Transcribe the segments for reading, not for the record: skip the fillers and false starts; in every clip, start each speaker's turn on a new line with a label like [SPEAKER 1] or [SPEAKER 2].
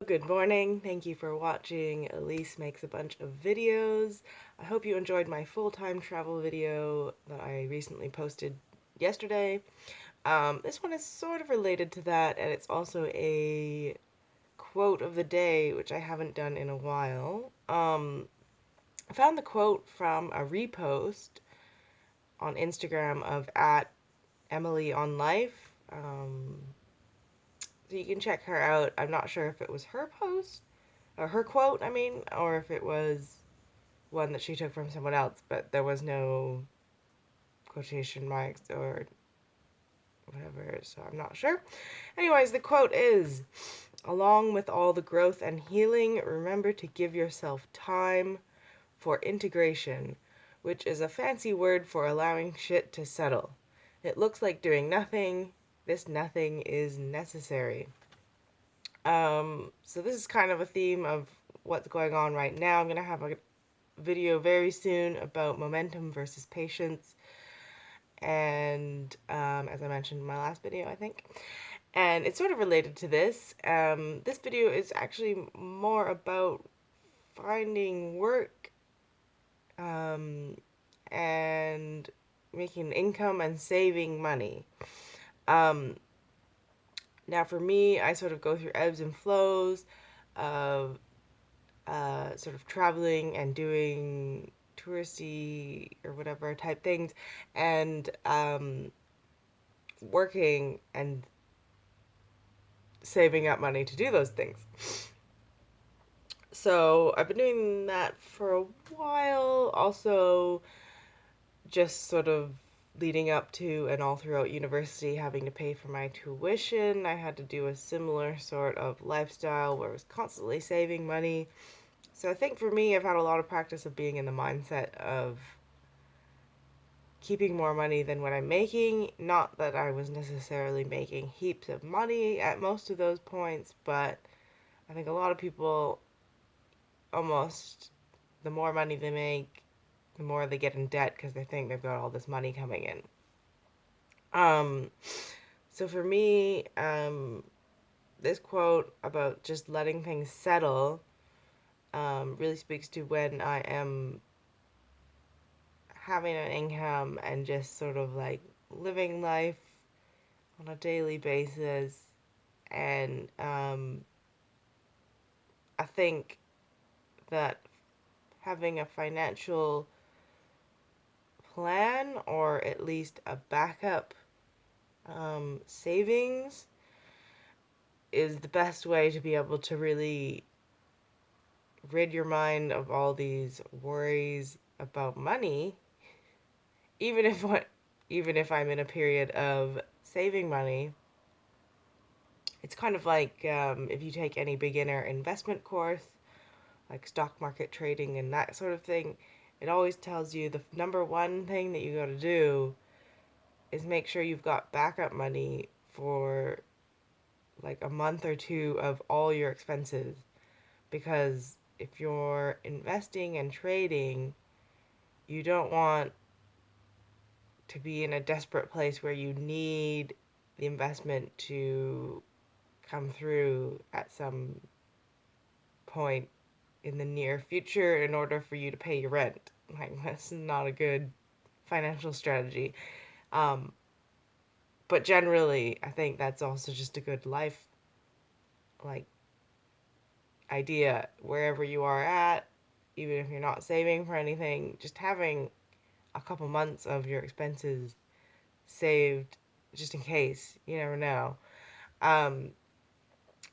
[SPEAKER 1] Good morning. Thank you for watching Elise Makes a Bunch of Videos. I hope you enjoyed my full-time travel video that I recently posted yesterday. This one is sort of related to that, and it's also a quote of the day, which I haven't done in a while. I found the quote from a repost on Instagram of at Emily on Life. So you can check her out. I'm not sure if it was her post or her quote, I mean, or if it was one that she took from someone else, but there was no quotation marks or whatever, so I'm not sure. Anyways, the quote is, along with all the growth and healing, remember to give yourself time for integration, which is a fancy word for allowing shit to settle. It looks like doing nothing. This nothing is necessary. So this is kind of a theme of what's going on right now. I'm going to have a video very soon about momentum versus patience, and as I mentioned in my last video, I think, and it's sort of related to this. This video is actually more about finding work um, and making income and saving money. Um, Now, for me, I sort of go through ebbs and flows of sort of traveling and doing touristy or whatever type things, and working and saving up money to do those things. So I've been doing that for a while. Also, just sort of leading up to and all throughout university, having to pay for my tuition, I had to do a similar sort of lifestyle where I was constantly saving money. So I think for me, I've had a lot of practice of being in the mindset of keeping more money than what I'm making. Not that I was necessarily making heaps of money at most of those points, but I think a lot of people almost, the more money they make, the more they get in debt because they think they've got all this money coming in. Um, so for me, this quote about just letting things settle really speaks to when I am having an income and just sort of like living life on a daily basis. And I think that having a financial plan or at least a backup savings is the best way to be able to really rid your mind of all these worries about money, even if what even if I'm in a period of saving money. It's kind of like if you take any beginner investment course, like stock market trading and that sort of thing, it always tells you the number one thing that you got to do is make sure you've got backup money for like a month or two of all your expenses. Because if you're investing and trading, you don't want to be in a desperate place where you need the investment to come through at some point in the near future in order for you to pay your rent. Like, that's not a good financial strategy. Um, but generally, I think that's also just a good life, like, idea wherever you are at, even if you're not saving for anything, just having a couple months of your expenses saved just in case. You never know. Um,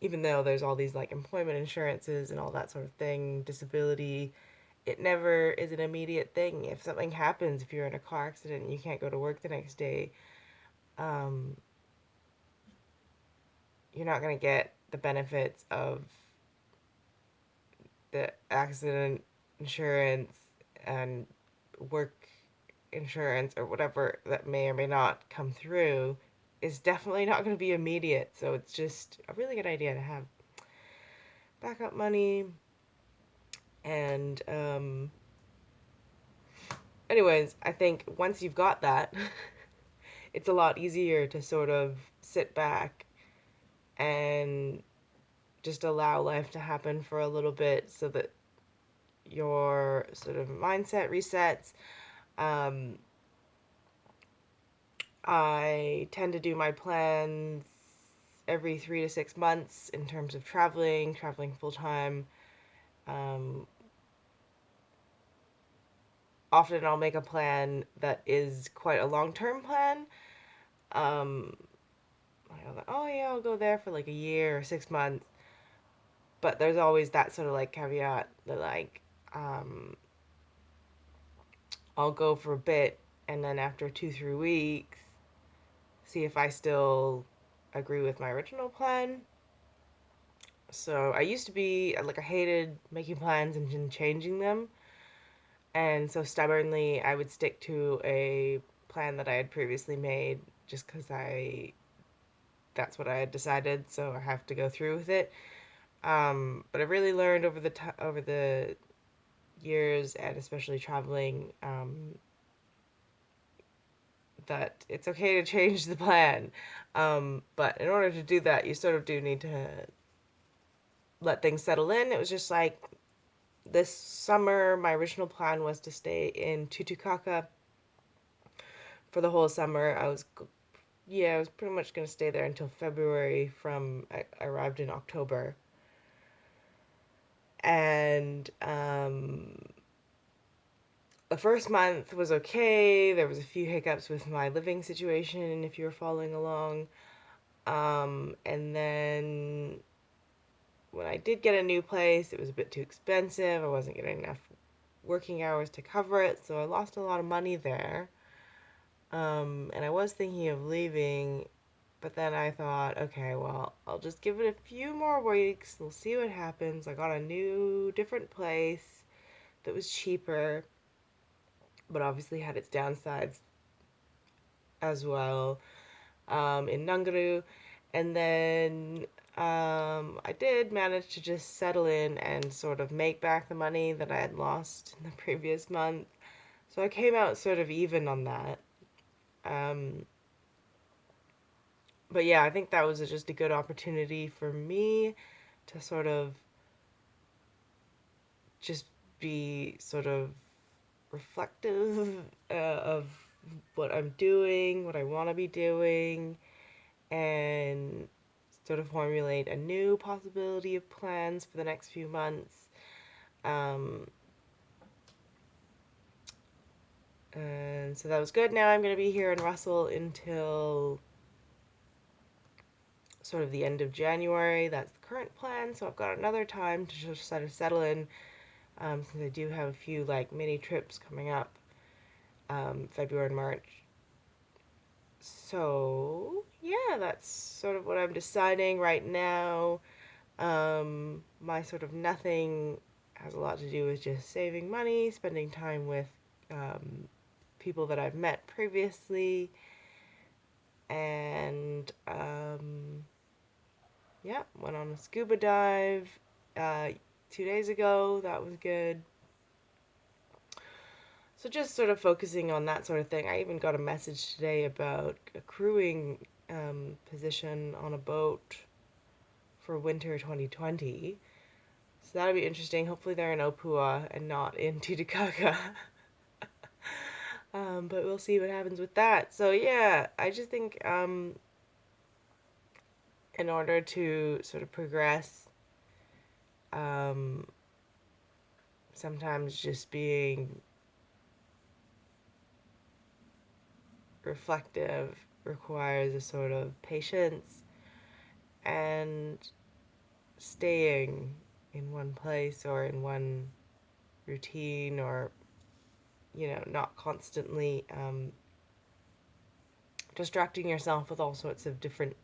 [SPEAKER 1] Even though there's all these like employment insurances and all that sort of thing, disability, it never is an immediate thing. If something happens, if you're in a car accident and you can't go to work the next day, um, you're not going to get the benefits of the accident insurance and work insurance or whatever that may or may not come through is definitely not going to be immediate. So it's just a really good idea to have backup money. And anyways, I think once you've got that, it's a lot easier to sort of sit back and just allow life to happen for a little bit so that your sort of mindset resets. Um, I tend to do my plans every 3 to 6 months in terms of traveling full time. Um, Often I'll make a plan that is quite a long term plan. Um, oh yeah, I'll go there for like a year or 6 months. But there's always that sort of like caveat that like I'll go for a bit and then after 2 3 weeks see if I still agree with my original plan. So I used to be like I hated making plans and changing them, and so stubbornly I would stick to a plan that I had previously made just because I that's what I had decided, so I have to go through with it. But I really learned over the years, and especially traveling, that it's okay to change the plan. But in order to do that, you sort of do need to let things settle in. It was just like this summer, my original plan was to stay in Titicaca for the whole summer. I was pretty much going to stay there until February. I arrived in October. And the first month was okay. There was a few hiccups with my living situation, if you were following along. And then when I did get a new place, it was a bit too expensive. I wasn't getting enough working hours to cover it, so I lost a lot of money there. And I was thinking of leaving, but then I thought, okay, well, I'll just give it a few more weeks. We'll see what happens. I got a new, different place that was cheaper, but obviously had its downsides as well, in Nungaru. And then I did manage to just settle in and sort of make back the money that I had lost in the previous month. So I came out sort of even on that. Um, but yeah, I think that was just a good opportunity for me to sort of just be sort of reflective of what I'm doing, what I want to be doing, and sort of formulate a new possibility of plans for the next few months. Um, and so that was good. Now I'm going to be here in Russell until sort of the end of January. That's the current plan. So I've got another time to just sort of settle in, since I do have a few like mini trips coming up, February and March. So yeah, that's sort of what I'm deciding right now. My sort of nothing has a lot to do with just saving money, spending time with people that I've met previously, and yeah, went on a scuba dive 2 days ago. That was good. So just sort of focusing on that sort of thing. I even got a message today about a crewing position on a boat for winter 2020. So that'll be interesting. Hopefully they're in Opua and not in Titicaca. But we'll see what happens with that. So yeah, I just think in order to sort of progress, um, sometimes just being reflective requires a sort of patience and staying in one place or in one routine, or not constantly distracting yourself with all sorts of different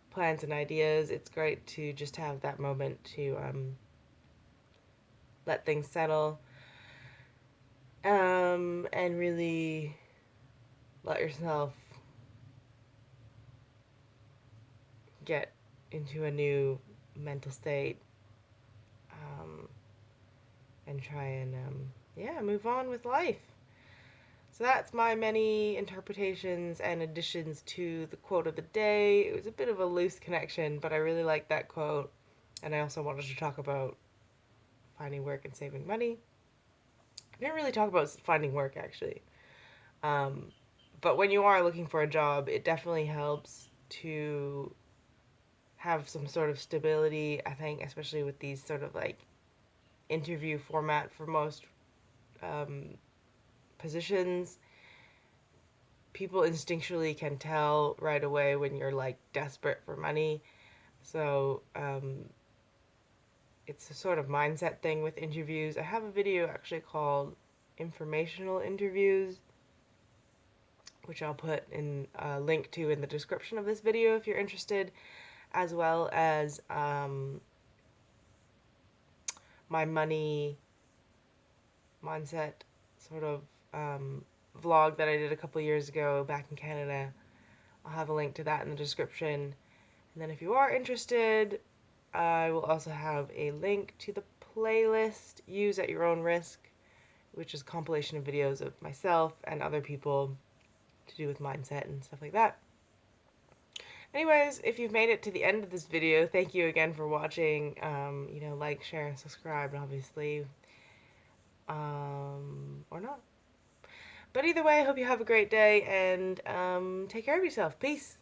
[SPEAKER 1] plans and ideas. It's great to just have that moment to let things settle, and really let yourself get into a new mental state, um, and try and yeah, move on with life. So that's my many interpretations and additions to the quote of the day. It was a bit of a loose connection, but I really like that quote. And I also wanted to talk about finding work and saving money. I didn't really talk about finding work actually. Um, but when you are looking for a job, it definitely helps to have some sort of stability, I think, especially with these sort of like interview format for most um, positions. People instinctually can tell right away when you're like desperate for money. So it's a sort of mindset thing with interviews. I have a video actually called Informational Interviews, which I'll put in a link to in the description of this video if you're interested, as well as my money mindset sort of vlog that I did a couple years ago back in Canada. I'll have a link to that in the description. And then if you are interested, I will also have a link to the playlist Use at Your Own Risk, which is a compilation of videos of myself and other people to do with mindset and stuff like that. Anyways, if you've made it to the end of this video, thank you again for watching. Like, share, and subscribe, obviously. Or not. But either way, I hope you have a great day and take care of yourself. Peace.